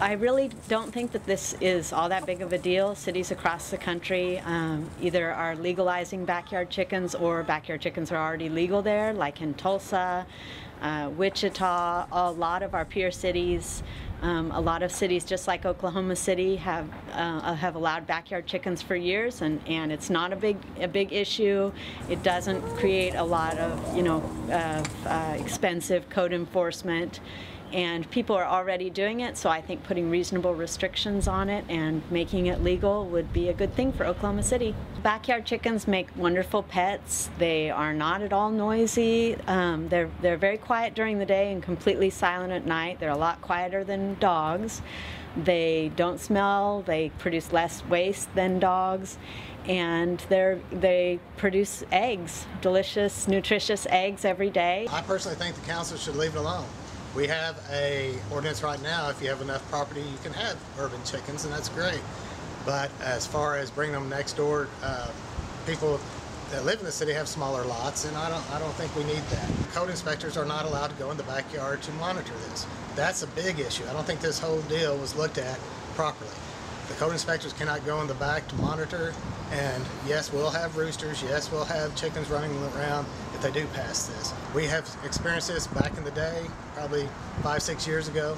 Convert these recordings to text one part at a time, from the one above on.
I really don't think that this is all that big of a deal. Cities across the country either are legalizing backyard chickens or backyard chickens are already legal there, like in Tulsa, Wichita, a lot of our peer cities. A lot of cities, just like Oklahoma City, have allowed backyard chickens for years, and it's not a big issue. It doesn't create a lot of expensive code enforcement, and people are already doing it. So I think putting reasonable restrictions on it and making it legal would be a good thing for Oklahoma City. Backyard chickens make wonderful pets. They are not at all noisy. They're very quiet during the day and completely silent at night. They're a lot quieter than dogs. They don't smell. They produce less waste than dogs, and they produce eggs, delicious, nutritious eggs every day. I personally think the council should leave it alone. We have a ordinance right now, if you have enough property, you can have urban chickens, and that's great. But as far as bringing them next door, people that live in the city have smaller lots, and I don't think we need that. Code inspectors are not allowed to go in the backyard to monitor this. That's a big issue. I don't think this whole deal was looked at properly. The code inspectors cannot go in the back to monitor, and yes, we'll have roosters, yes, we'll have chickens running around if they do pass this. We have experienced this back in the day, probably 5-6 years ago,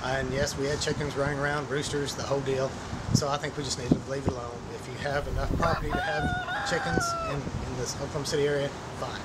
and yes, we had chickens running around, roosters, the whole deal. So I think we just need to leave it alone. If you have enough property to have chickens in this Oklahoma City area, fine.